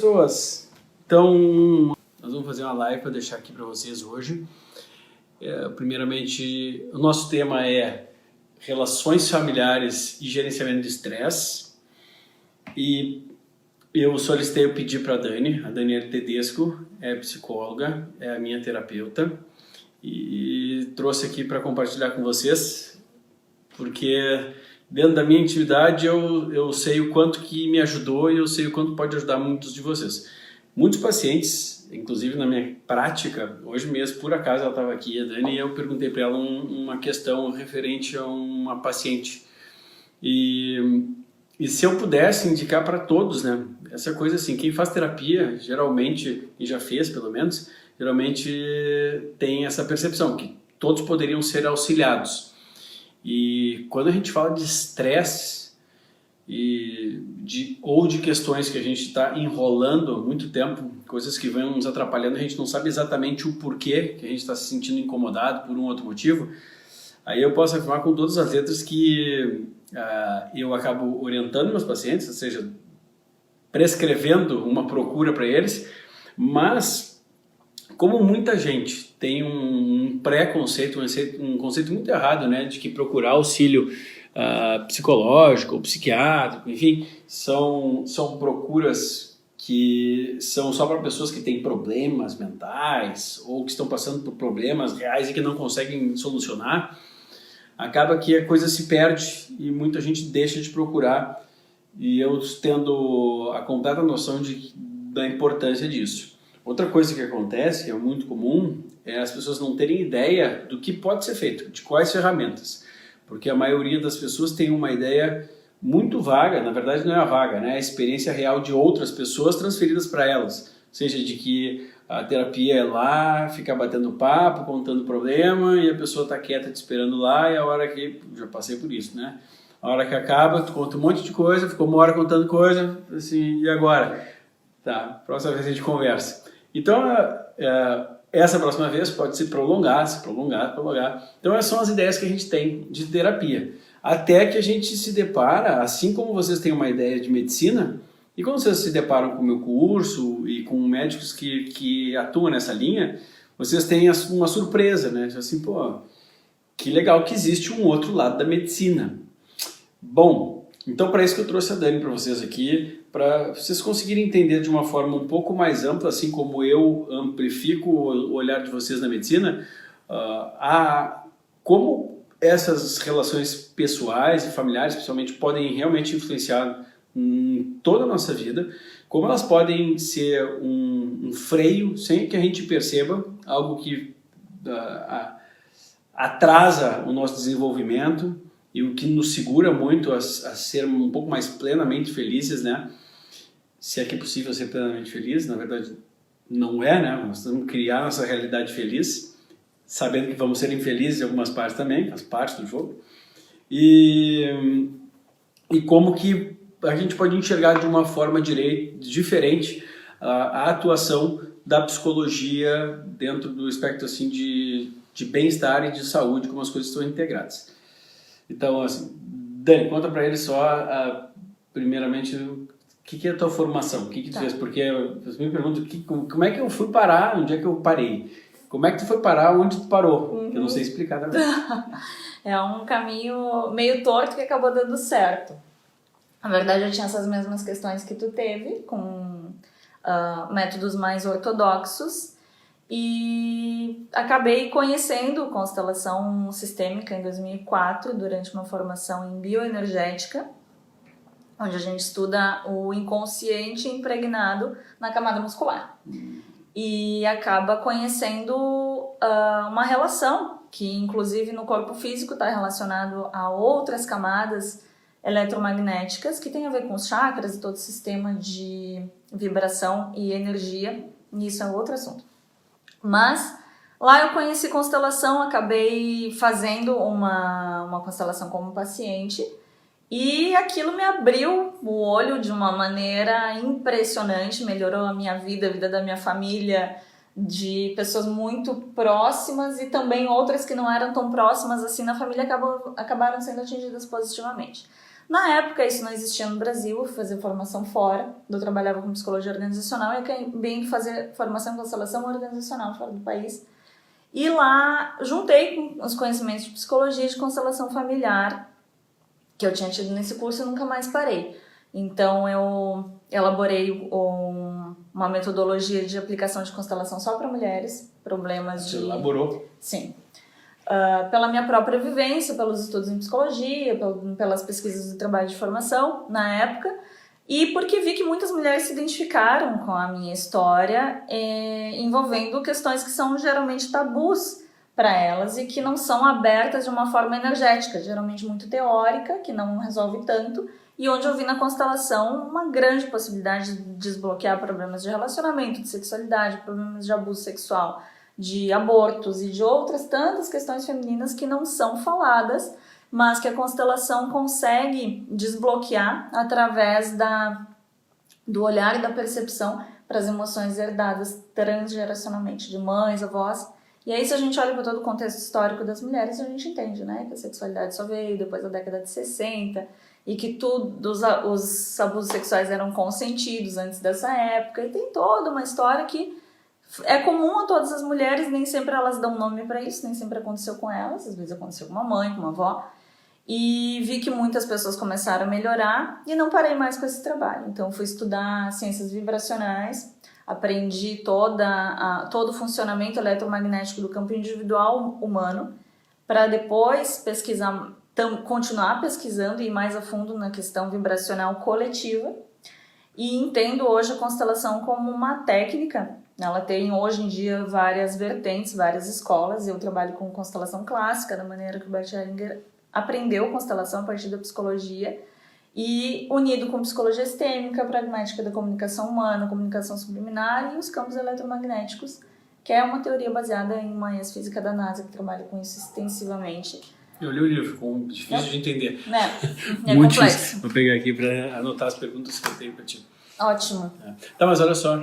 pessoas! Então, nós vamos fazer uma live para deixar aqui para vocês hoje. Primeiramente, o nosso tema é relações familiares e gerenciamento de estresse. E eu solicitei, eu pedi para a Daniela Tedesco, é psicóloga, é a minha terapeuta, e trouxe aqui para compartilhar com vocês, porque dentro da minha intimidade eu sei o quanto que me ajudou e eu sei o quanto pode ajudar muitos de vocês. Muitos pacientes, inclusive na minha prática, hoje mesmo, por acaso ela estava aqui, a Dani, e eu perguntei para ela uma questão referente a uma paciente. E se eu pudesse indicar para todos, né? Essa coisa assim, quem faz terapia, geralmente, e já fez pelo menos, geralmente tem essa percepção, que todos poderiam ser auxiliados. E quando a gente fala de estresse ou de questões que a gente está enrolando há muito tempo, coisas que vão nos atrapalhando, a gente não sabe exatamente o porquê que a gente está se sentindo incomodado por um outro motivo, aí eu posso afirmar com todas as letras que eu acabo orientando meus pacientes, ou seja, prescrevendo uma procura para eles, mas como muita gente tem um pré-conceito, um conceito muito errado, né, de que procurar auxílio psicológico ou psiquiátrico, enfim, são procuras que são só para pessoas que têm problemas mentais ou que estão passando por problemas reais e que não conseguem solucionar, acaba que a coisa se perde e muita gente deixa de procurar, e eu tendo a completa noção da importância disso. Outra coisa que acontece, que é muito comum, é as pessoas não terem ideia do que pode ser feito, de quais ferramentas, porque a maioria das pessoas tem uma ideia muito vaga, na verdade não é a vaga, né? É a experiência real de outras pessoas transferidas para elas, seja de que a terapia é lá, ficar batendo papo, contando problema, e a pessoa está quieta te esperando lá, e a hora que, já passei por isso, né? A hora que acaba, tu conta um monte de coisa, ficou uma hora contando coisa, assim, e agora? Tá, próxima vez a gente conversa. Então, essa próxima vez pode se prolongar. Então, essas são as ideias que a gente tem de terapia. Até que a gente se depara, assim como vocês têm uma ideia de medicina, e quando vocês se deparam com o meu curso e com médicos que atuam nessa linha, vocês têm uma surpresa, né? Assim, pô, que legal que existe um outro lado da medicina. Bom, então para isso que eu trouxe a Dani para vocês aqui, para vocês conseguirem entender de uma forma um pouco mais ampla, assim como eu amplifico o olhar de vocês na medicina, como essas relações pessoais e familiares, principalmente, podem realmente influenciar em toda a nossa vida, como elas podem ser um freio, sem que a gente perceba, algo que atrasa o nosso desenvolvimento e o que nos segura muito a ser um pouco mais plenamente felizes, né? Se é que é possível ser plenamente feliz, na verdade não é, né? Nós temos que criar nossa realidade feliz, sabendo que vamos ser infelizes em algumas partes também, faz parte do jogo. E como que a gente pode enxergar de uma forma diferente a atuação da psicologia dentro do espectro assim, de bem-estar e de saúde, como as coisas estão integradas. Então, assim, Dani, conta para eles só, primeiramente, o que é a tua formação? O que tu fez? Porque você me pergunta como é que eu fui parar, onde é que eu parei? Como é que tu foi parar, onde tu parou? Que eu não sei explicar também. É um caminho meio torto que acabou dando certo. Na verdade, eu tinha essas mesmas questões que tu teve, com métodos mais ortodoxos, e acabei conhecendo constelação sistêmica em 2004, durante uma formação em bioenergética, onde a gente estuda o inconsciente impregnado na camada muscular. E acaba conhecendo uma relação, que inclusive no corpo físico está relacionado a outras camadas eletromagnéticas, que tem a ver com os chakras e todo o sistema de vibração e energia, e isso é outro assunto. Mas lá eu conheci constelação, acabei fazendo uma constelação como paciente, e aquilo me abriu o olho de uma maneira impressionante, melhorou a minha vida, a vida da minha família, de pessoas muito próximas e também outras que não eram tão próximas assim na família acabaram sendo atingidas positivamente. Na época, isso não existia no Brasil, eu fui fazer formação fora, eu trabalhava com psicologia organizacional e acabei de fazer formação em constelação organizacional fora do país. E lá, juntei com os conhecimentos de psicologia e de constelação familiar que eu tinha tido nesse curso e nunca mais parei. Então, eu elaborei uma metodologia de aplicação de constelação só para mulheres, problemas de... Você elaborou? Sim. Pela minha própria vivência, pelos estudos em psicologia, pelas pesquisas de trabalho de formação na época, e porque vi que muitas mulheres se identificaram com a minha história, envolvendo questões que são geralmente tabus para elas e que não são abertas de uma forma energética, geralmente muito teórica, que não resolve tanto, e onde eu vi na constelação uma grande possibilidade de desbloquear problemas de relacionamento, de sexualidade, problemas de abuso sexual, de abortos e de outras tantas questões femininas que não são faladas, mas que a constelação consegue desbloquear através do olhar e da percepção para as emoções herdadas transgeracionalmente de mães, avós. E aí, se a gente olha para todo o contexto histórico das mulheres, a gente entende, né, que a sexualidade só veio depois da década de 60 e que os abusos sexuais eram consentidos antes dessa época, e tem toda uma história que é comum a todas as mulheres, nem sempre elas dão nome para isso, nem sempre aconteceu com elas, às vezes aconteceu com uma mãe, com uma avó, e vi que muitas pessoas começaram a melhorar e não parei mais com esse trabalho. Então fui estudar ciências vibracionais, aprendi todo o funcionamento eletromagnético do campo individual humano, para depois continuar pesquisando e ir mais a fundo na questão vibracional coletiva, e entendo hoje a constelação como uma técnica. Ela tem hoje em dia várias vertentes, várias escolas. Eu trabalho com constelação clássica, da maneira que o Bert Hellinger aprendeu constelação a partir da psicologia, e unido com psicologia sistêmica, pragmática da comunicação humana, comunicação subliminar e os campos eletromagnéticos, que é uma teoria baseada em uma ex-física da NASA que trabalha com isso extensivamente. Eu li o livro, ficou difícil de entender. É muito complexo. Vou pegar aqui para anotar as perguntas que eu tenho para ti. Ótimo. Tá, mas olha só.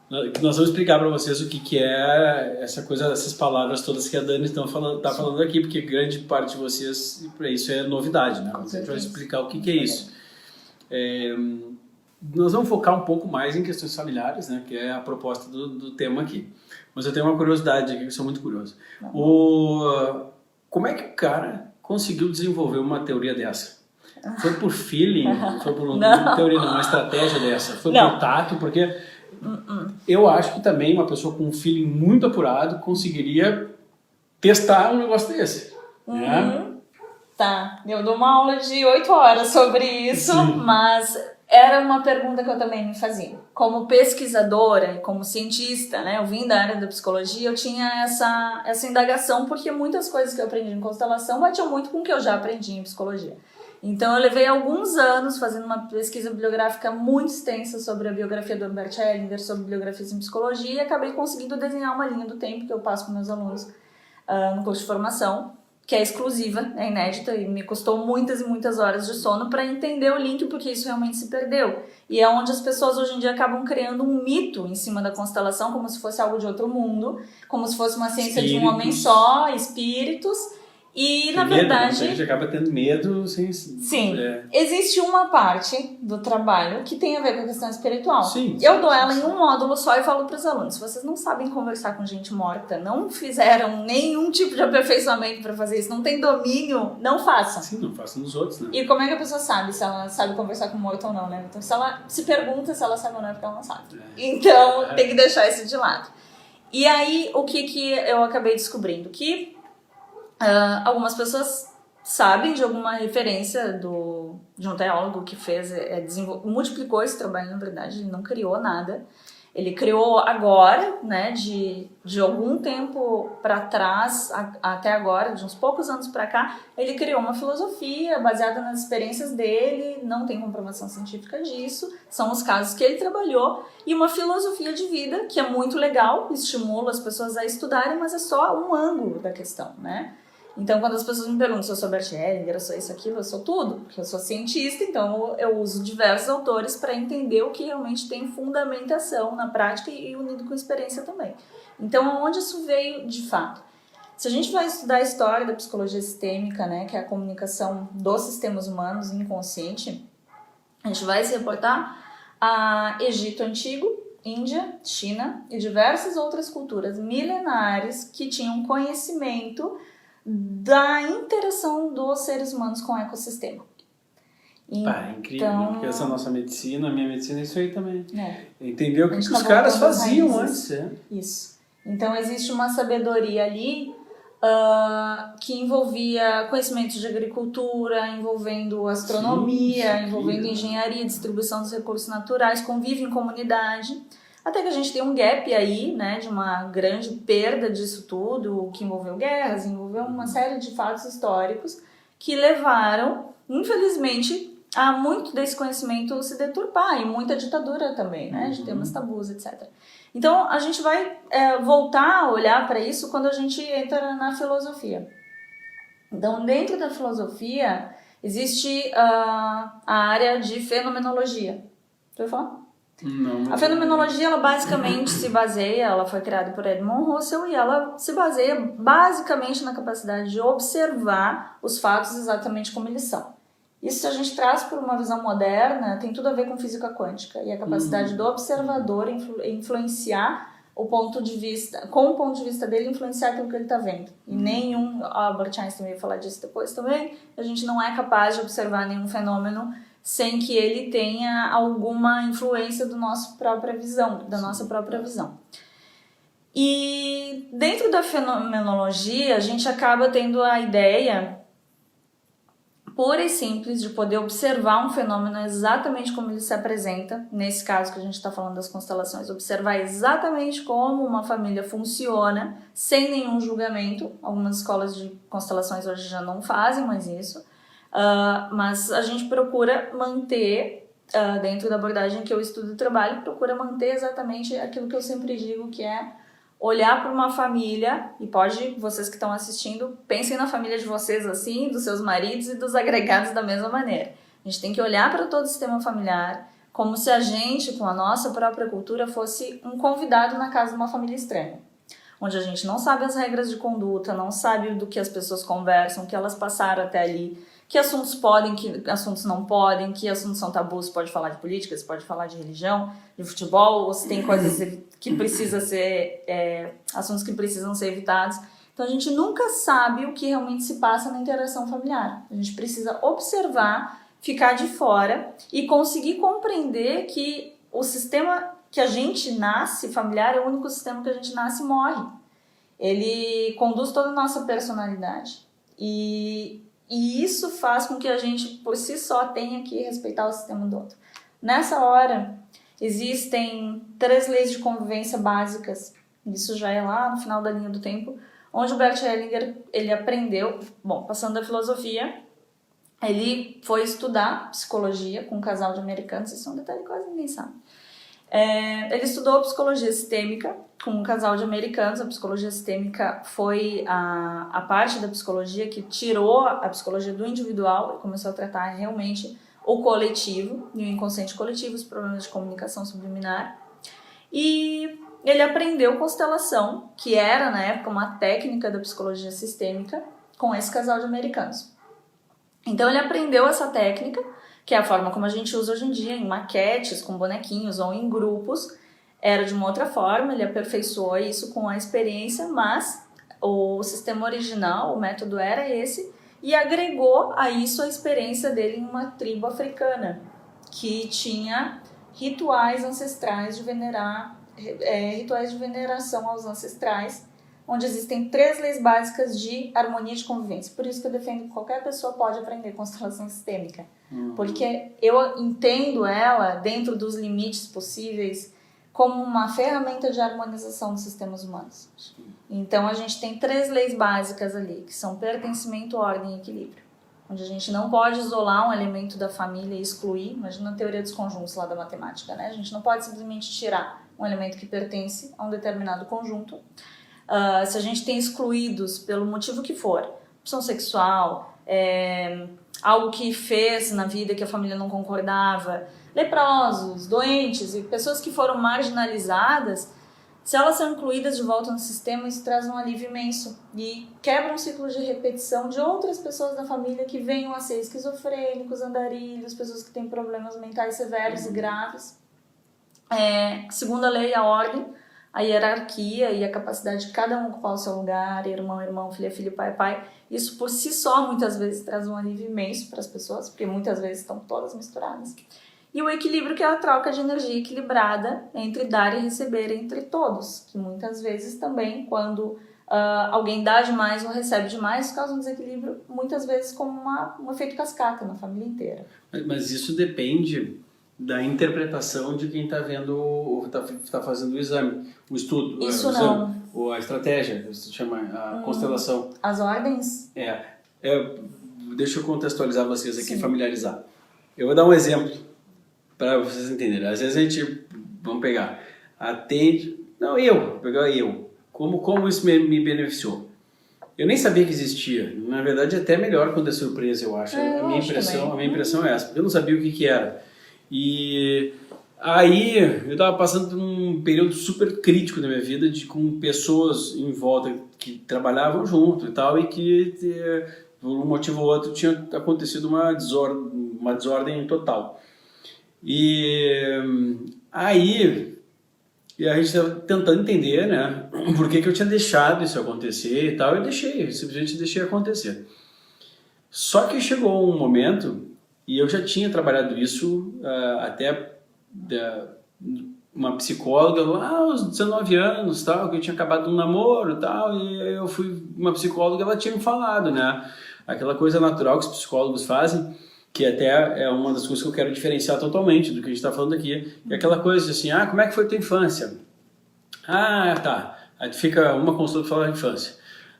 Nós vamos explicar para vocês o que é essa coisa, essas palavras todas que a Dani está falando aqui, porque grande parte de vocês, para isso é novidade, né? A gente vai explicar o que é isso. Nós vamos focar um pouco mais em questões familiares, né? Que é a proposta do tema aqui. Mas eu tenho uma curiosidade aqui, que eu sou muito curioso. Como é que o cara conseguiu desenvolver uma teoria dessa? Foi por feeling? Foi por uma teoria, uma estratégia dessa? Foi por tato? Porque eu acho que também uma pessoa com um feeling muito apurado conseguiria testar um negócio desse. Né? Tá, eu dou uma aula de 8 horas sobre isso, mas era uma pergunta que eu também me fazia. Como pesquisadora e como cientista, né, eu vim da área da psicologia, eu tinha essa indagação, porque muitas coisas que eu aprendi em constelação batiam muito com o que eu já aprendi em psicologia. Então eu levei alguns anos fazendo uma pesquisa bibliográfica muito extensa sobre a biografia do Bert Hellinger, sobre biografias em psicologia, e acabei conseguindo desenhar uma linha do tempo que eu passo para meus alunos no curso de formação, que é exclusiva, é inédita, e me custou muitas e muitas horas de sono para entender o link, porque isso realmente se perdeu. E é onde as pessoas hoje em dia acabam criando um mito em cima da constelação, como se fosse algo de outro mundo, como se fosse uma ciência de um homem só, espíritos. E, na verdade... A gente acaba tendo medo sem... Sim. Existe uma parte do trabalho que tem a ver com a questão espiritual. Sim, eu dou ela em um módulo só e falo para os alunos: se vocês não sabem conversar com gente morta, não fizeram nenhum tipo de aperfeiçoamento para fazer isso, não tem domínio, não façam. Sim, não façam nos outros, né? E como é que a pessoa sabe se ela sabe conversar com morto ou não, né? Então, se ela se pergunta se ela sabe ou não, é porque ela não sabe. Então, tem que deixar isso de lado. E aí, o que eu acabei descobrindo? Que algumas pessoas sabem de alguma referência de um teólogo que fez, multiplicou esse trabalho, na verdade, ele não criou nada. Ele criou agora, né, de algum tempo para trás, até agora, de uns poucos anos para cá, ele criou uma filosofia baseada nas experiências dele, não tem comprovação científica disso, são os casos que ele trabalhou, e uma filosofia de vida que é muito legal, estimula as pessoas a estudarem, mas é só um ângulo da questão, né? Então, quando as pessoas me perguntam se eu sou Bert Hellinger, eu sou isso, aquilo, eu sou tudo, porque eu sou cientista, então eu uso diversos autores para entender o que realmente tem fundamentação na prática e unido com experiência também. Então, onde isso veio de fato? Se a gente vai estudar a história da psicologia sistêmica, né, que é a comunicação dos sistemas humanos inconsciente, a gente vai se reportar a Egito Antigo, Índia, China e diversas outras culturas milenares que tinham conhecimento da interação dos seres humanos com o ecossistema. É incrível, Então, porque essa nossa medicina, a minha medicina é isso aí também. É. Entendeu o que gente os tá caras voltando às faziam raízes. antes. Isso. Então, existe uma sabedoria ali que envolvia conhecimentos de agricultura, envolvendo astronomia, Sim, envolvendo engenharia, distribuição dos recursos naturais, convívio em comunidade, até que a gente tem um gap aí, né, de uma grande perda disso tudo, que envolveu guerras, envolveu uma série de fatos históricos que levaram, infelizmente, a muito desse conhecimento se deturpar, e muita ditadura também, né, de temas tabus, etc. Então, a gente vai voltar a olhar para isso quando a gente entra na filosofia. Então, dentro da filosofia, existe a área de fenomenologia. Tu vai falar? Não. A fenomenologia, ela basicamente se baseia, ela foi criada por Edmund Husserl, e ela se baseia basicamente na capacidade de observar os fatos exatamente como eles são. Isso, se a gente traz por uma visão moderna, tem tudo a ver com física quântica e a capacidade do observador influenciar o ponto de vista, com o ponto de vista dele, influenciar aquilo que ele está vendo. E nenhum, Albert Einstein veio falar disso depois também, a gente não é capaz de observar nenhum fenômeno sem que ele tenha alguma influência da nossa própria visão. E dentro da fenomenologia, a gente acaba tendo a ideia pura e simples de poder observar um fenômeno exatamente como ele se apresenta, nesse caso que a gente está falando das constelações, observar exatamente como uma família funciona, sem nenhum julgamento. Algumas escolas de constelações hoje já não fazem mais isso, mas a gente procura manter, dentro da abordagem que eu estudo e trabalho, procura manter exatamente aquilo que eu sempre digo, que é olhar para uma família, e vocês que estão assistindo, pensem na família de vocês assim, dos seus maridos e dos agregados da mesma maneira. A gente tem que olhar para todo o sistema familiar como se a gente, com a nossa própria cultura, fosse um convidado na casa de uma família estranha, onde a gente não sabe as regras de conduta, não sabe do que as pessoas conversam, o que elas passaram até ali, que assuntos podem, que assuntos não podem, que assuntos são tabus. Você pode falar de política, você pode falar de religião, de futebol, ou se tem coisas que precisam ser, assuntos que precisam ser evitados. Então a gente nunca sabe o que realmente se passa na interação familiar. A gente precisa observar, ficar de fora e conseguir compreender que o sistema que a gente nasce familiar é o único sistema que a gente nasce e morre. Ele conduz toda a nossa personalidade. E isso faz com que a gente, por si só, tenha que respeitar o sistema do outro. Nessa hora, existem 3 leis de convivência básicas. Isso já é lá no final da linha do tempo, onde o Bert Hellinger, ele aprendeu, passando da filosofia, ele foi estudar psicologia com um casal de americanos. Isso é um detalhe que quase ninguém sabe. Ele estudou psicologia sistêmica com um casal de americanos. A psicologia sistêmica foi a parte da psicologia que tirou a psicologia do individual e começou a tratar realmente o coletivo e o inconsciente coletivo, os problemas de comunicação subliminar. E ele aprendeu constelação, que era na época uma técnica da psicologia sistêmica, com esse casal de americanos. Então ele aprendeu essa técnica, que é a forma como a gente usa hoje em dia, em maquetes, com bonequinhos ou em grupos. Era de uma outra forma, ele aperfeiçoou isso com a experiência, mas o sistema original, o método era esse, e agregou a isso a experiência dele em uma tribo africana, que tinha rituais ancestrais de venerar, rituais de veneração aos ancestrais, onde existem 3 leis básicas de harmonia de convivência. Por isso que eu defendo que qualquer pessoa pode aprender constelação sistêmica. Porque eu entendo ela, dentro dos limites possíveis, como uma ferramenta de harmonização dos sistemas humanos. Então, a gente tem 3 leis básicas ali, que são pertencimento, ordem e equilíbrio. Onde a gente não pode isolar um elemento da família e excluir. Imagina a teoria dos conjuntos lá da matemática, né? A gente não pode simplesmente tirar um elemento que pertence a um determinado conjunto. Se a gente tem excluídos pelo motivo que for, opção sexual, algo que fez na vida que a família não concordava, leprosos, doentes e pessoas que foram marginalizadas, Se elas são incluídas de volta no sistema, isso traz um alívio imenso e quebra um ciclo de repetição de outras pessoas da família que venham a ser esquizofrênicos, andarilhos, pessoas que têm problemas mentais severos e graves. Segundo a lei, a ordem, a hierarquia e a capacidade de cada um ocupar o seu lugar, irmão, filho, pai, isso por si só muitas vezes traz um alívio imenso para as pessoas, porque muitas vezes estão todas misturadas. E o equilíbrio, que é a troca de energia equilibrada entre dar e receber entre todos, que muitas vezes também, quando alguém dá demais ou recebe demais, causa um desequilíbrio, muitas vezes como um efeito cascata na família inteira. Mas isso depende da interpretação de quem está vendo, está fazendo o exame, o estudo, isso o não. exame, ou a estratégia, que se chama a constelação. As ordens? Deixa eu contextualizar vocês aqui, Sim. familiarizar. Eu vou dar um exemplo para vocês entenderem. Às vezes a gente, vamos pegar, vou pegar eu. Como isso me beneficiou? Eu nem sabia que existia. Na verdade, é até melhor quando é surpresa, eu acho. A minha impressão é essa, porque eu não sabia o que era. E aí eu estava passando por um período super crítico da minha vida, com pessoas em volta que trabalhavam junto e tal, e que por um motivo ou outro tinha acontecido uma desordem total. E aí a gente estava tentando entender, né, por que eu tinha deixado isso acontecer e tal, e simplesmente deixei acontecer. Só que chegou um momento, e eu já tinha trabalhado isso até uma psicóloga lá aos 19 anos, tal, que eu tinha acabado um namoro e tal, e eu fui uma psicóloga, ela tinha me falado, né, aquela coisa natural que os psicólogos fazem, que até é uma das coisas que eu quero diferenciar totalmente do que a gente está falando aqui, é aquela coisa assim, como é que foi a tua infância? Tá. Aí fica uma consulta para falar da infância.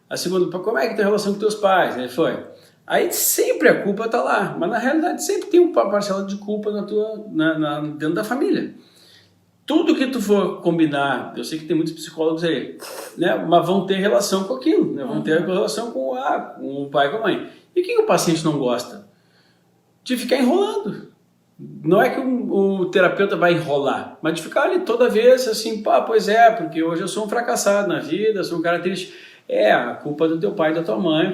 A segunda, como é que tá a relação com teus pais? Aí foi. Aí sempre a culpa tá lá, mas na realidade sempre tem uma parcela de culpa dentro da família. Tudo que tu for combinar, eu sei que tem muitos psicólogos aí, né, mas vão ter relação com aquilo, né, vão ter relação com o pai e com a mãe. E o que o paciente não gosta? De ficar enrolando. Não é que o terapeuta vai enrolar, mas de ficar ali toda vez assim, pois é, porque hoje eu sou um fracassado na vida, sou um cara triste. A culpa do teu pai e da tua mãe,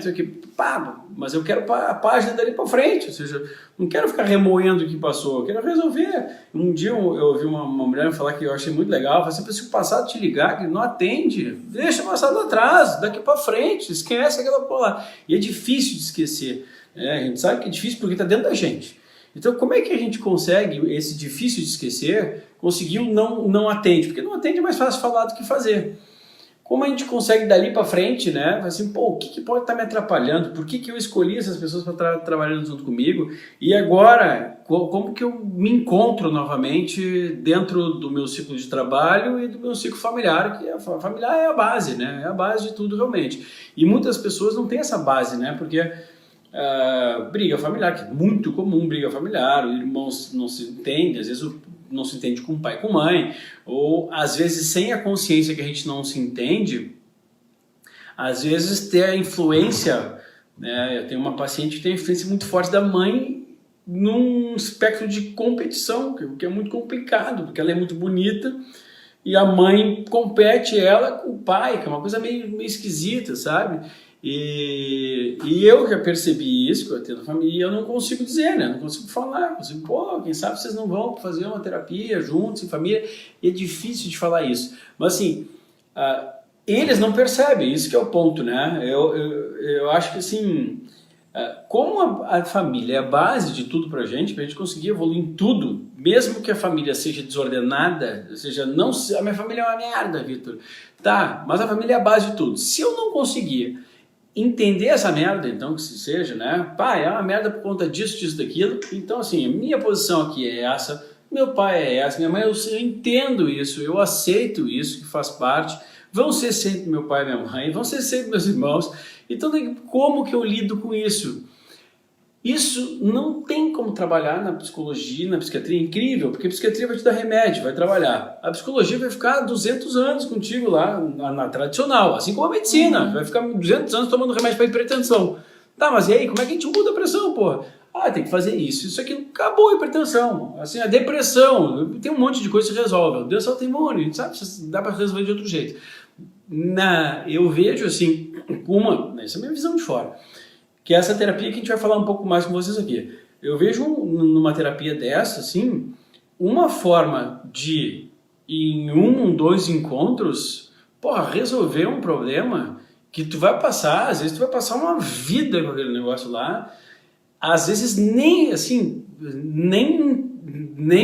mas eu quero a página dali para frente, ou seja, não quero ficar remoendo o que passou, eu quero resolver. Um dia eu ouvi uma mulher falar que eu achei muito legal, falei assim, se o passado te ligar, que não atende, deixa o passado atrás, daqui para frente, esquece aquela porra lá. E é difícil de esquecer. A gente sabe que é difícil porque está dentro da gente. Então, como é que a gente consegue, esse difícil de esquecer, conseguiu não atende? Porque não atende é mais fácil falar do que fazer. Como a gente consegue dali para frente, né? Assim, o que pode estar me atrapalhando? Por que eu escolhi essas pessoas para estar trabalhando junto comigo? E agora, como que eu me encontro novamente dentro do meu ciclo de trabalho e do meu ciclo familiar? Que a familiar é a base, né? É a base de tudo realmente. E muitas pessoas não têm essa base, né? Porque briga familiar, que é muito comum, briga familiar, os irmãos não se entendem, às vezes não se entende com o pai e com a mãe, ou às vezes sem a consciência que a gente não se entende, às vezes ter a influência, né? Eu tenho uma paciente que tem a influência muito forte da mãe num espectro de competição, que é muito complicado, porque ela é muito bonita, e a mãe compete ela com o pai, que é uma coisa meio esquisita, sabe? E eu já percebi isso, que eu tenho na família, e eu não consigo dizer, né? Não consigo falar, quem sabe vocês não vão fazer uma terapia juntos, em família, e é difícil de falar isso. Mas assim, eles não percebem, isso que é o ponto, né? Eu acho que assim, como a família é a base de tudo pra gente conseguir evoluir em tudo, mesmo que a família seja desordenada, ou seja, a minha família é uma merda, Vitor. Tá, mas a família é a base de tudo. Se eu não conseguir entender essa merda, então, que seja, né? Pai, é uma merda por conta disso, daquilo. Então, assim, a minha posição aqui é essa, meu pai é essa, minha mãe, eu entendo isso, eu aceito isso, que faz parte. Vão ser sempre meu pai e minha mãe, vão ser sempre meus irmãos. Então, como que eu lido com isso? Isso não tem como trabalhar na psicologia, na psiquiatria, é incrível, porque a psiquiatria vai te dar remédio, vai trabalhar. A psicologia vai ficar 200 anos contigo lá, na tradicional, assim como a medicina, vai ficar 200 anos tomando remédio para hipertensão. Tá, mas e aí, como é que a gente muda a pressão, porra? tem que fazer isso aqui, acabou a hipertensão, assim, a depressão, tem um monte de coisa que se resolve, a doença autoimune, sabe, dá para resolver de outro jeito. Eu vejo assim, essa é a minha visão de fora, que é essa terapia que a gente vai falar um pouco mais com vocês aqui. Eu vejo numa terapia dessa, assim, uma forma de, em 2 encontros, resolver um problema que tu vai passar, às vezes tu vai passar uma vida com aquele negócio lá, às vezes nem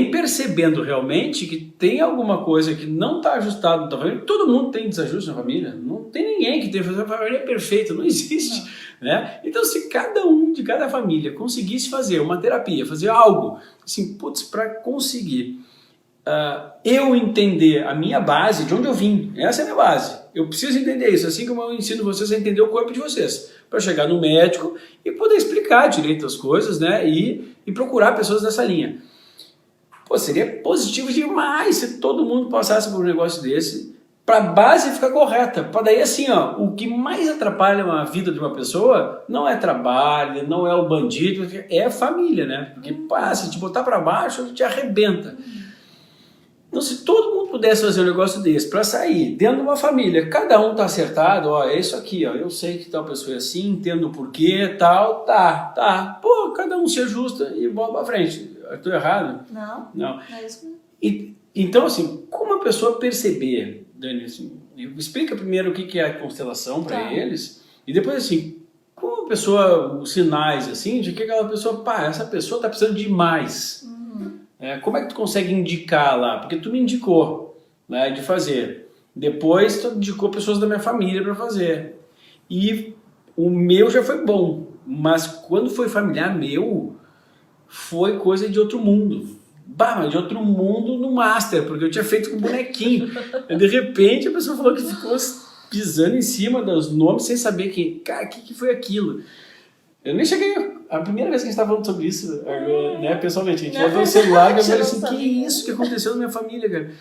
percebendo realmente que tem alguma coisa que não está ajustada na tua família. Todo mundo tem desajuste na família, não tem ninguém que tem a família perfeita, não existe. Não. Né? Então, se cada um de cada família conseguisse fazer uma terapia, fazer algo, assim, para conseguir eu entender a minha base, de onde eu vim, essa é a minha base. Eu preciso entender isso, assim como eu ensino vocês a entender o corpo de vocês, para chegar no médico e poder explicar direito as coisas, né? E procurar pessoas dessa linha. Seria positivo demais se todo mundo passasse por um negócio desse, para a base ficar correta. Para daí, assim, o que mais atrapalha a vida de uma pessoa não é trabalho, não é o bandido, é a família, né? Porque, se te botar para baixo, te arrebenta. Então, se todo mundo pudesse fazer um negócio desse para sair dentro de uma família, cada um tá acertado, é isso aqui, eu sei que tal pessoa é assim, entendo o porquê, tal, tá. Cada um se ajusta e bola para frente. Estou errado? Não. É isso. Então, assim, como a pessoa perceber, Dani, assim, explica primeiro o que é a constelação para eles, e depois, assim, como a pessoa, os sinais, assim, de que aquela pessoa, essa pessoa está precisando de mais. Como é que tu consegue indicar lá? Porque tu me indicou, né, de fazer. Depois tu indicou pessoas da minha família para fazer. E o meu já foi bom, mas quando foi familiar meu, foi coisa de outro mundo. De outro mundo no Master, porque eu tinha feito com um bonequinho. E de repente a pessoa falou que ficou pisando em cima dos nomes sem saber que foi aquilo. Eu nem cheguei... A primeira vez que a gente estava falando sobre isso, né, pessoalmente, a gente falou no celular e eu falei assim, que isso que aconteceu na minha família, cara?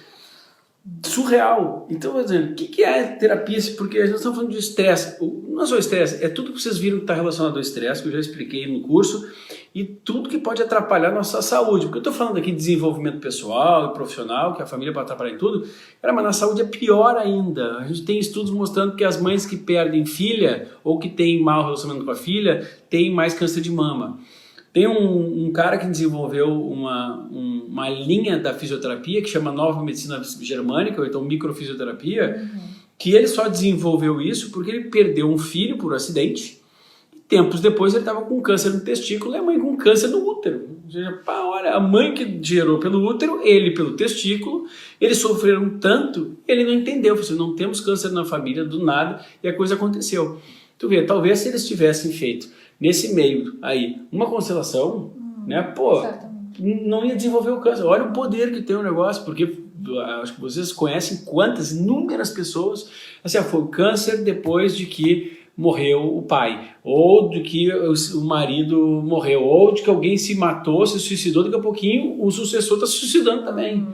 Surreal. Então, vou dizer, o que é terapia? Porque nós estamos falando de estresse. Não é só estresse, é tudo que vocês viram que está relacionado ao estresse, que eu já expliquei no curso, e tudo que pode atrapalhar a nossa saúde. Porque eu estou falando aqui de desenvolvimento pessoal e profissional, que a família pode atrapalhar em tudo, mas na saúde é pior ainda. A gente tem estudos mostrando que as mães que perdem filha, ou que têm mau relacionamento com a filha, têm mais câncer de mama. Tem um cara que desenvolveu uma linha da fisioterapia que chama Nova Medicina Germânica, ou então microfisioterapia, que ele só desenvolveu isso porque ele perdeu um filho por acidente. Tempos depois ele estava com câncer no testículo e a mãe com câncer no útero. Ou seja, olha, a mãe que gerou pelo útero, ele pelo testículo, eles sofreram tanto, ele não entendeu. Falou assim, não temos câncer na família do nada e a coisa aconteceu. Tu vê, talvez se eles tivessem feito nesse meio aí uma constelação, né, não ia desenvolver o câncer. Olha o poder que tem o negócio, porque acho que vocês conhecem inúmeras pessoas, assim, foi o câncer depois de que morreu o pai, ou de que o marido morreu, ou de que alguém se matou, se suicidou, daqui a pouquinho o sucessor está se suicidando também.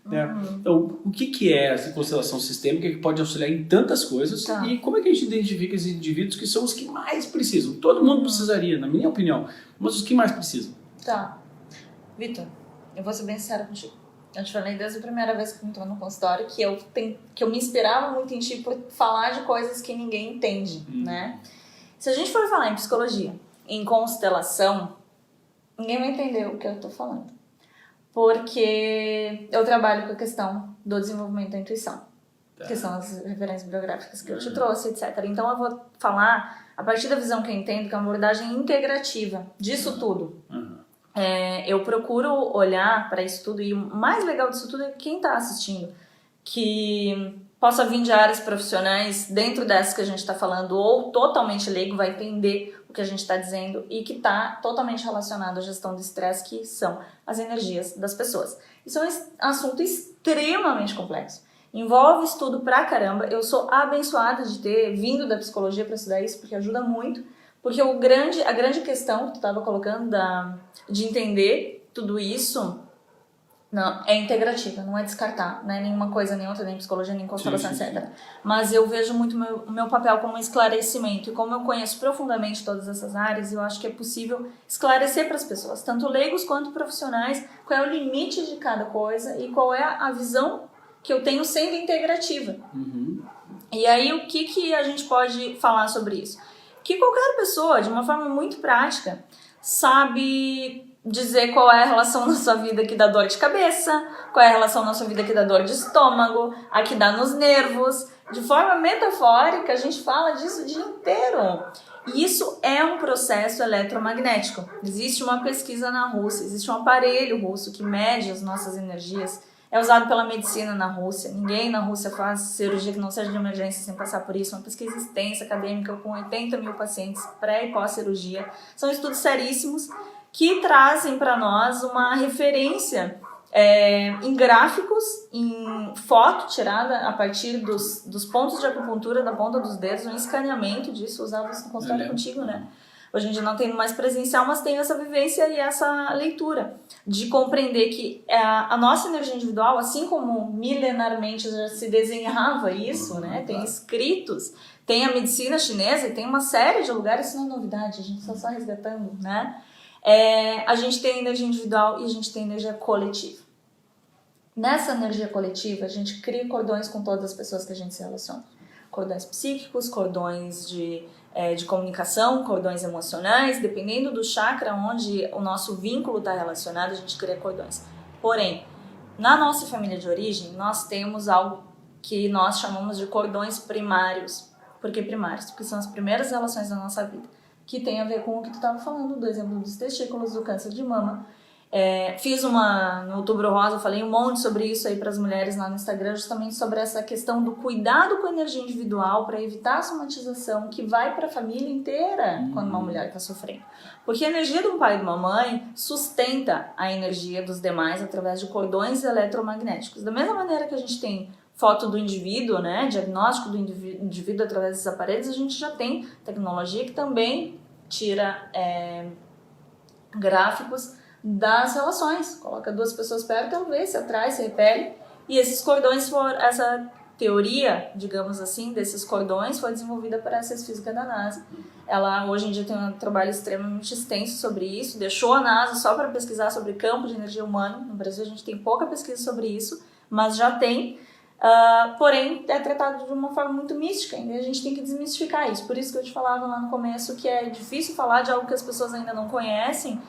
Né? Então, o que é essa constelação sistêmica que pode auxiliar em tantas coisas e como é que a gente identifica esses indivíduos que são os que mais precisam? Todo mundo precisaria, na minha opinião, mas os que mais precisam. Vitor, eu vou ser bem sincera contigo. Eu te falei desde a primeira vez que entrou no consultório que eu me inspirava muito em ti por falar de coisas que ninguém entende, né? Se a gente for falar em psicologia, em constelação, ninguém vai entender o que eu tô falando. Porque eu trabalho com a questão do desenvolvimento da intuição, que são as referências bibliográficas que eu te trouxe, etc. Então eu vou falar a partir da visão que eu entendo, que é uma abordagem integrativa disso tudo. Eu procuro olhar para isso tudo, e o mais legal disso tudo é quem está assistindo, que possa vir de áreas profissionais dentro dessas que a gente está falando, ou totalmente leigo, vai entender o que a gente está dizendo e que está totalmente relacionado à gestão do estresse, que são as energias das pessoas. Isso é um assunto extremamente complexo. Envolve estudo pra caramba. Eu sou abençoada de ter vindo da psicologia para estudar isso, porque ajuda muito. Porque a grande questão que tu estava colocando de entender tudo isso Não, é integrativa, não é descartar, não é nenhuma coisa, nem outra, nem psicologia, nem constelação, Sim. etc. Mas eu vejo muito o meu papel como esclarecimento, e como eu conheço profundamente todas essas áreas, eu acho que é possível esclarecer para as pessoas, tanto leigos quanto profissionais, qual é o limite de cada coisa e qual é a visão que eu tenho sendo integrativa. E aí, o que a gente pode falar sobre isso? Que qualquer pessoa, de uma forma muito prática, sabe dizer qual é a relação na sua vida que dá dor de cabeça, qual é a relação na sua vida que dá dor de estômago, a que dá nos nervos. De forma metafórica, a gente fala disso o dia inteiro. E isso é um processo eletromagnético. Existe uma pesquisa na Rússia, existe um aparelho russo que mede as nossas energias. É usado pela medicina na Rússia. Ninguém na Rússia faz cirurgia que não seja de emergência sem passar por isso. Uma pesquisa extensa, acadêmica, com 80 mil pacientes pré e pós-cirurgia. São estudos seríssimos que trazem para nós uma referência em gráficos, em foto tirada a partir dos pontos de acupuntura da ponta dos dedos, um escaneamento disso. Usava isso no consultório contigo, né? Hoje em dia não tem mais presencial, mas tem essa vivência e essa leitura de compreender que a nossa energia individual, assim como milenarmente já se desenhava isso, né? Tem escritos, tem a medicina chinesa e tem uma série de lugares, isso não é novidade, a gente só resgatando, né? A gente tem energia individual e a gente tem energia coletiva. Nessa energia coletiva, a gente cria cordões com todas as pessoas que a gente se relaciona. Cordões psíquicos, cordões de comunicação, cordões emocionais, dependendo do chakra onde o nosso vínculo está relacionado, a gente cria cordões. Porém, na nossa família de origem, nós temos algo que nós chamamos de cordões primários. Por que primários? Porque são as primeiras relações da nossa vida, que tem a ver com o que tu estava falando, do exemplo dos testículos, do câncer de mama. No Outubro Rosa, eu falei um monte sobre isso aí para as mulheres lá no Instagram, justamente sobre essa questão do cuidado com a energia individual para evitar a somatização que vai para a família inteira quando uma mulher está sofrendo. Porque a energia de um pai e de uma mãe sustenta a energia dos demais através de cordões eletromagnéticos. Da mesma maneira que a gente tem foto do indivíduo, né, diagnóstico do indivíduo através desses aparelhos, a gente já tem tecnologia que também tira gráficos das relações. Coloca duas pessoas perto, ela vê, se atrai, se repele. E esses cordões essa teoria, digamos assim, desses cordões foi desenvolvida por essa física da NASA. Ela hoje em dia tem um trabalho extremamente extenso sobre isso, deixou a NASA só para pesquisar sobre campo de energia humana. No Brasil a gente tem pouca pesquisa sobre isso, mas já tem. Porém, é tratado de uma forma muito mística, e a gente tem que desmistificar isso. Por isso que eu te falava lá no começo que é difícil falar de algo que as pessoas ainda não conhecem,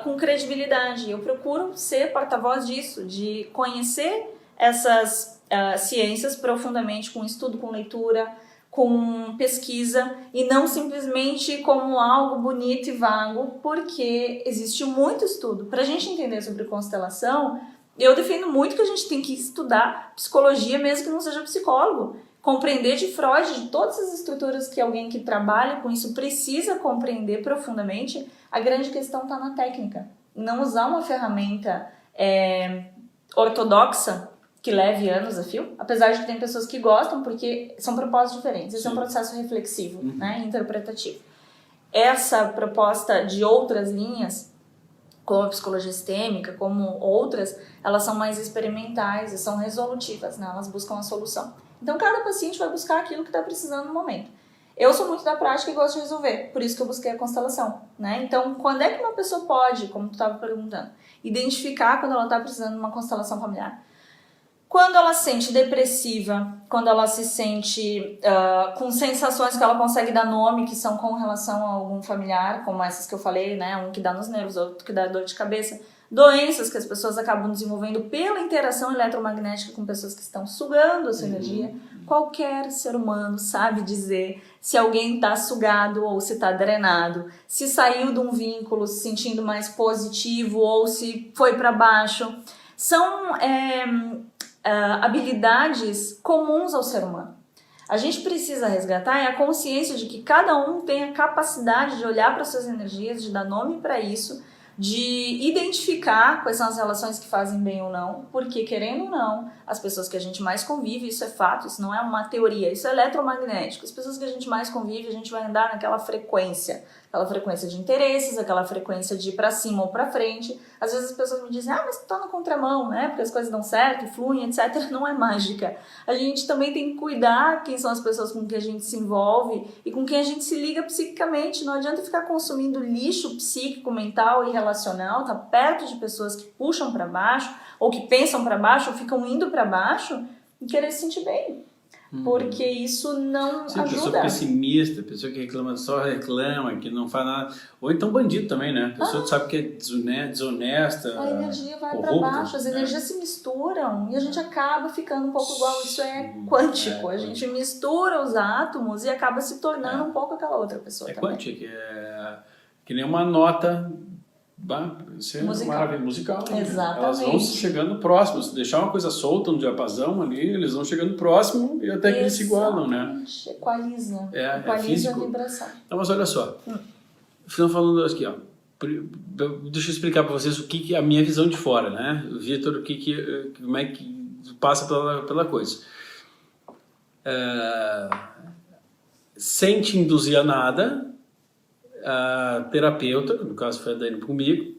com credibilidade. Eu procuro ser porta-voz disso, de conhecer essas ciências profundamente, com estudo, com leitura, com pesquisa, e não simplesmente como algo bonito e vago, porque existe muito estudo. Para a gente entender sobre constelação, eu defendo muito que a gente tem que estudar psicologia, mesmo que não seja psicólogo. Compreender de Freud, de todas as estruturas que alguém que trabalha com isso precisa compreender profundamente. A grande questão está na técnica. Não usar uma ferramenta ortodoxa que leve anos a fio, apesar de que tem pessoas que gostam, porque são propósitos diferentes. Esse é um processo reflexivo, né, interpretativo. Essa proposta de outras linhas, como a psicologia sistêmica, como outras, elas são mais experimentais e são resolutivas, né? Elas buscam a solução. Então, cada paciente vai buscar aquilo que está precisando no momento. Eu sou muito da prática e gosto de resolver, por isso que eu busquei a constelação, né? Então, quando é que uma pessoa pode, como tu estava perguntando, identificar quando ela está precisando de uma constelação familiar? Quando ela se sente depressiva, quando ela se sente com sensações que ela consegue dar nome, que são com relação a algum familiar, como essas que eu falei, né? Um que dá nos nervos, outro que dá dor de cabeça. Doenças que as pessoas acabam desenvolvendo pela interação eletromagnética com pessoas que estão sugando a sua energia. Qualquer ser humano sabe dizer se alguém está sugado ou se está drenado, se saiu de um vínculo se sentindo mais positivo ou se foi para baixo. São habilidades comuns ao ser humano. A gente precisa resgatar a consciência de que cada um tem a capacidade de olhar para suas energias, de dar nome para isso, de identificar quais são as relações que fazem bem ou não, porque, querendo ou não, as pessoas que a gente mais convive, isso é fato, isso não é uma teoria, isso é eletromagnético. As pessoas que a gente mais convive, a gente vai andar naquela frequência. aquela frequência de interesses, aquela frequência de ir pra cima ou pra frente. Às vezes as pessoas me dizem, mas tu tá na contramão, né? Porque as coisas dão certo, fluem, etc. Não é mágica. A gente também tem que cuidar quem são as pessoas com quem a gente se envolve e com quem a gente se liga psiquicamente. Não adianta ficar consumindo lixo psíquico, mental e relacional, tá perto de pessoas que puxam pra baixo, ou que pensam pra baixo, ou ficam indo pra baixo e querer se sentir bem. Porque isso não ajuda. Pessoa pessimista, pessoa que reclama, só reclama, que não faz nada. Ou então bandido também, né? Pessoa que sabe que é desonesta. A energia vai corrupta, para baixo, as energias se misturam e a gente acaba ficando um pouco igual. Isso é quântico. A gente mistura os átomos e acaba se tornando um pouco aquela outra pessoa. Quântico, que nem uma nota. Isso é maravilha musical. Exatamente. Elas vão chegando próximas. Se deixar uma coisa solta no diapasão ali, eles vão chegando próximo e até que eles se igualam, né? Equaliza. É Equaliza a vibração. Não, mas olha só. Estamos falando aqui, ó. Deixa eu explicar para vocês o que a minha visão de fora, né? O Vitor, como é que passa pela coisa. Sem te induzir a nada, a terapeuta, no caso foi a Dani comigo,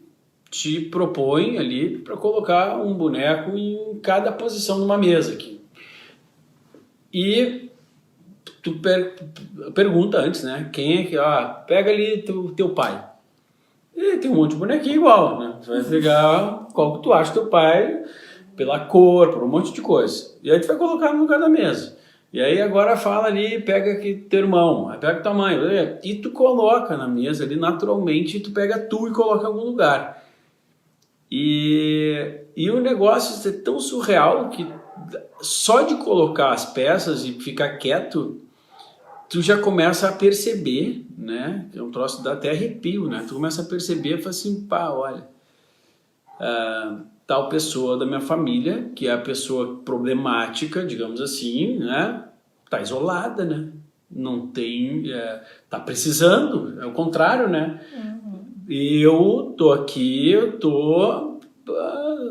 te propõe ali para colocar um boneco em cada posição numa mesa aqui. E tu pergunta antes, né? Quem é que... pega ali teu pai. E tem um monte de bonequinho igual, né? Tu vai pegar qual que tu acha teu pai, pela cor, por um monte de coisa. E aí tu vai colocar no lugar da mesa. E aí agora fala ali, pega aqui teu irmão, aí pega tua mãe, e tu coloca na mesa ali naturalmente, tu pega tu e coloca em algum lugar. E o negócio é tão surreal que só de colocar as peças e ficar quieto, tu já começa a perceber, né? É um troço dá até arrepio, né? Tu começa a perceber e fala assim, olha, tal pessoa da minha família, que é a pessoa problemática, digamos assim, né? Tá isolada, né? Não tem... tá precisando, é o contrário, né? Eu tô aqui,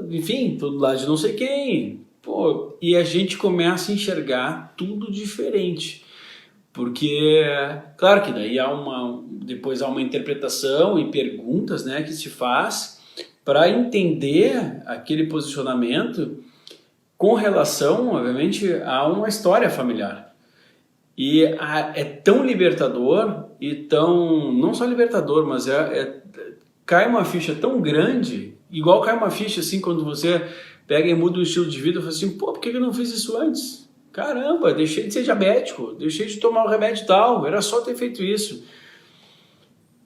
enfim, tô do lado de não sei quem. E a gente começa a enxergar tudo diferente. Porque, claro que daí depois há uma interpretação e perguntas, né, que se faz para entender aquele posicionamento com relação, obviamente, a uma história familiar. E é tão libertador e tão... não só libertador, mas cai uma ficha tão grande, igual cai uma ficha assim quando você pega e muda o estilo de vida e fala assim, por que eu não fiz isso antes? Caramba, deixei de ser diabético, deixei de tomar o remédio tal, era só ter feito isso.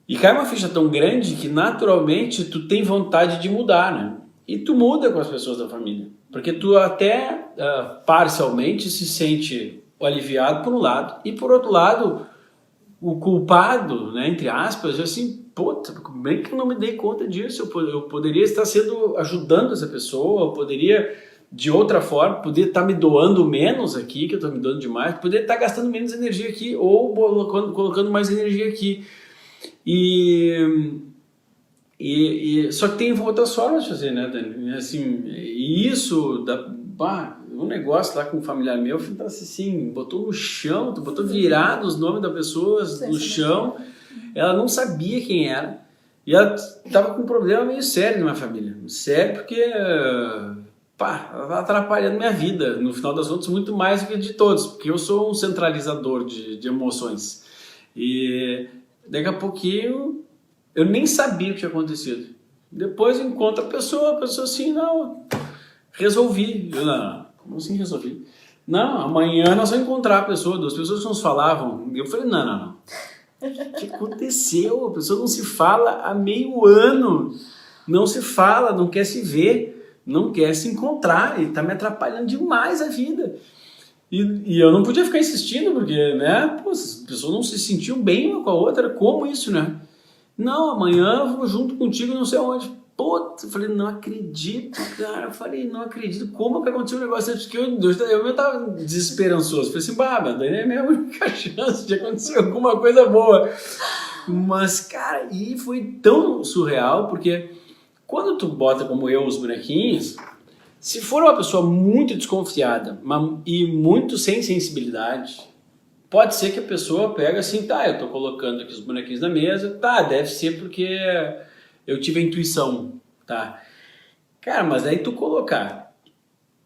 E cai uma ficha tão grande que naturalmente tu tem vontade de mudar, né? E tu muda com as pessoas da família. Porque tu até parcialmente se sente aliviado por um lado e por outro lado o culpado, né, entre aspas, assim, como é que eu não me dei conta disso? Eu poderia estar ajudando essa pessoa, eu poderia de outra forma, poderia estar me doando menos aqui, que eu estou me doando demais, poderia estar gastando menos energia aqui ou colocando mais energia aqui. Só que tem outras formas de fazer, né, Dani? Assim, e isso, um negócio lá com um familiar meu, assim, botou no chão, botou virado os nomes das pessoas no chão, ela não sabia quem era, e ela estava com um problema meio sério na minha família, sério porque, ela estava atrapalhando minha vida, no final das contas, muito mais do que de todos, porque eu sou um centralizador de emoções, e daqui a pouquinho eu nem sabia o que tinha acontecido. Depois eu encontro a pessoa assim, não, resolvi. Eu, não, como assim resolvi? Não, amanhã nós vamos encontrar a pessoa, duas pessoas que nos falavam. Eu falei, não. O que aconteceu? A pessoa não se fala há meio ano. Não se fala, não quer se ver, não quer se encontrar. E está me atrapalhando demais a vida. E eu não podia ficar insistindo, porque, né, as pessoas não se sentiam bem uma com a outra. Como isso, né? Não, amanhã eu vou junto contigo não sei onde. Eu falei, não acredito, cara. Eu falei, não acredito. Como que aconteceu um negócio desse? Porque eu tava desesperançoso. Falei assim, daí é a minha única chance de acontecer alguma coisa boa. Mas, cara, e foi tão surreal, porque quando tu bota como eu os bonequinhos, se for uma pessoa muito desconfiada e muito sem sensibilidade, pode ser que a pessoa pega assim, tá, eu tô colocando aqui os bonequinhos na mesa, tá, deve ser porque eu tive a intuição, tá. Cara, mas aí tu colocar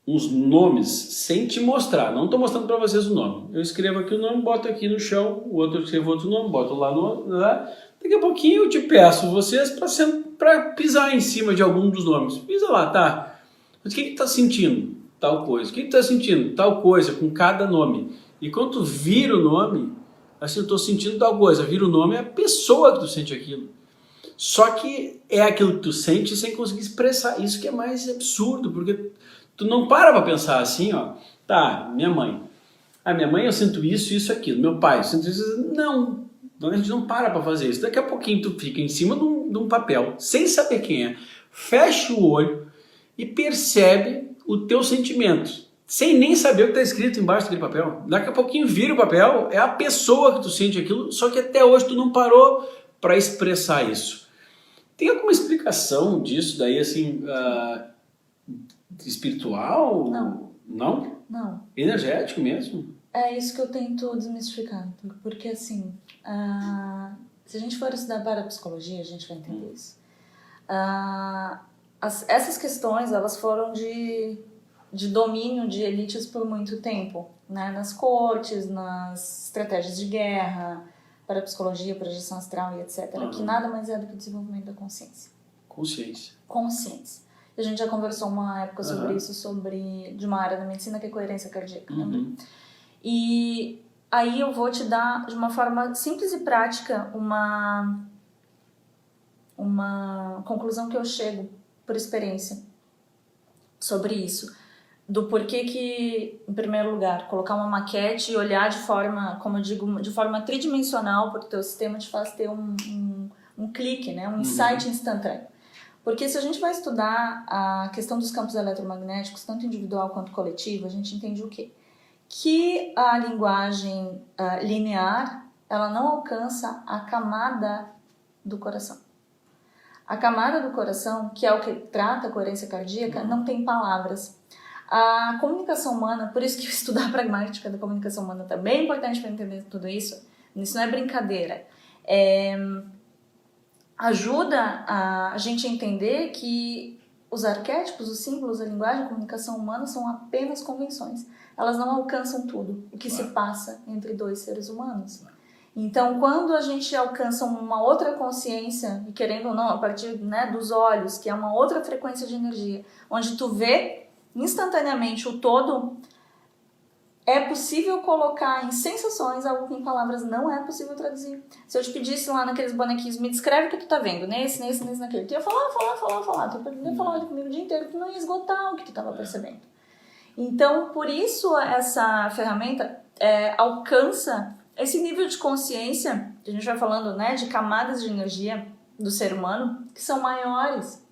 os nomes sem te mostrar, não tô mostrando pra vocês o nome. Eu escrevo aqui o nome, boto aqui no chão, o outro escreve outro nome, boto lá no... Lá. Daqui a pouquinho eu te peço vocês pra pisar em cima de algum dos nomes. Pisa lá, tá? Mas o que tá sentindo? Tal coisa. O que tá sentindo? Tal coisa, com cada nome. E quando tu vira o nome, assim, eu tô sentindo tal coisa. Vira o nome, é a pessoa que tu sente aquilo. Só que é aquilo que tu sente sem conseguir expressar. Isso que é mais absurdo, porque tu não pra pensar assim, ó. Tá, minha mãe. Ah, minha mãe eu sinto isso, isso, aquilo. Meu pai, eu sinto isso. Não, a gente não pra fazer isso. Daqui a pouquinho tu fica em cima de um papel, sem saber quem é. Fecha o olho e percebe o teu sentimento. Sem nem saber o que está escrito embaixo daquele papel. Daqui a pouquinho vira o papel, é a pessoa que tu sente aquilo, só que até hoje tu não parou para expressar isso. Tem alguma explicação disso daí, assim, espiritual? Não. Não? Não. Energético mesmo? É isso que eu tento desmistificar, porque assim, se a gente for estudar parapsicologia, a gente vai entender isso. Essas questões, elas foram de domínio de elites por muito tempo, né? Nas cortes, nas estratégias de guerra, parapsicologia, projeção astral e etc. Que nada mais é do que o desenvolvimento da consciência. Consciência. A gente já conversou uma época sobre isso, de uma área da medicina que é coerência cardíaca. E aí eu vou te dar, de uma forma simples e prática, uma conclusão que eu chego por experiência sobre isso. Do porquê que, em primeiro lugar, colocar uma maquete e olhar de forma, como eu digo, de forma tridimensional, porque o teu sistema te faz ter um clique, né? Um insight instantâneo. Porque se a gente vai estudar a questão dos campos eletromagnéticos, tanto individual quanto coletivo, a gente entende o quê? Que a linguagem linear, ela não alcança a camada do coração. A camada do coração, que é o que trata a coerência cardíaca, não tem palavras. A comunicação humana, por isso que estudar a pragmática da comunicação humana também é importante para entender tudo isso. Isso não é brincadeira. Ajuda a gente a entender que os arquétipos, os símbolos, a linguagem, a comunicação humana são apenas convenções. Elas não alcançam tudo o que se passa entre dois seres humanos. Então, quando a gente alcança uma outra consciência, e querendo ou não, a partir, né, dos olhos, que é uma outra frequência de energia, onde tu vê instantaneamente o todo, é possível colocar em sensações algo que em palavras não é possível traduzir. Se eu te pedisse lá naqueles bonequinhos, me descreve o que tu tá vendo, nesse, naquele, tu ia falar. Tu ia falar comigo o dia inteiro, tu não ia esgotar o que tu tava percebendo. Então, por isso essa ferramenta alcança esse nível de consciência, que a gente vai falando, né, de camadas de energia do ser humano, que são maiores.